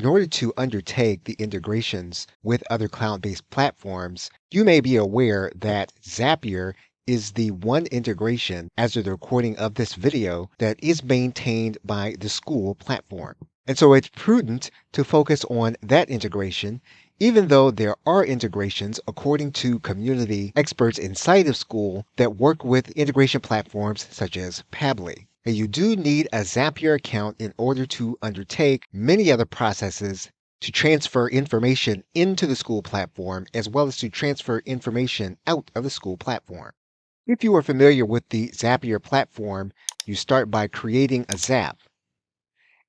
In order to undertake the integrations with other cloud-based platforms, you may be aware that Zapier is the one integration as of the recording of this video that is maintained by the Skool platform. And so it's prudent to focus on that integration, even though there are integrations according to community experts inside of Skool that work with integration platforms such as Pabbly. And you do need a Zapier account in order to undertake many other processes to transfer information into the Skool platform, as well as to transfer information out of the Skool platform. If you are familiar with the Zapier platform, you start by creating a Zap.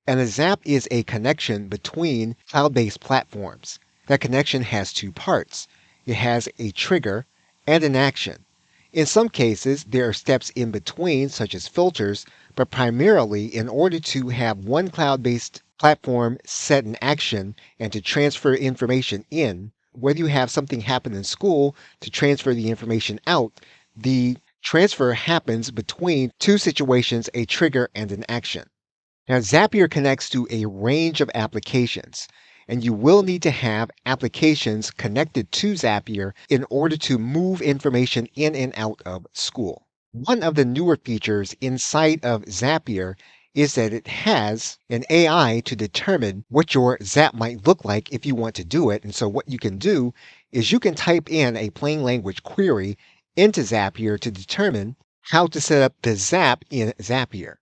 And a Zap is a connection between cloud-based platforms. That connection has two parts. It has a trigger and an action. In some cases, there are steps in between, such as filters, but primarily in order to have one cloud-based platform set in action and to transfer information in, whether you have something happen in school to transfer the information out, the transfer happens between two situations, a trigger and an action. Now, Zapier connects to a range of applications, and you will need to have applications connected to Zapier in order to move information in and out of Skool. One of the newer features inside of Zapier is that it has an AI to determine what your Zap might look like if you want to do it. And so what you can do is you can type in a plain language query into Zapier to determine how to set up the Zap in Zapier.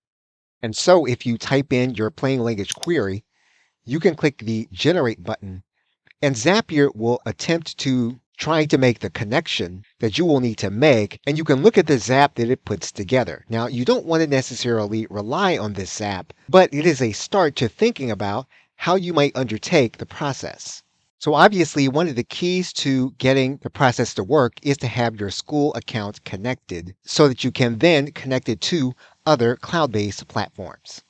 And so if you type in your plain language query, you can click the Generate button, and Zapier will attempt to try to make the connection that you will need to make, and you can look at the Zap that it puts together. Now, you don't want to necessarily rely on this Zap, but it is a start to thinking about how you might undertake the process. So obviously, one of the keys to getting the process to work is to have your Skool account connected so that you can then connect it to other cloud-based platforms.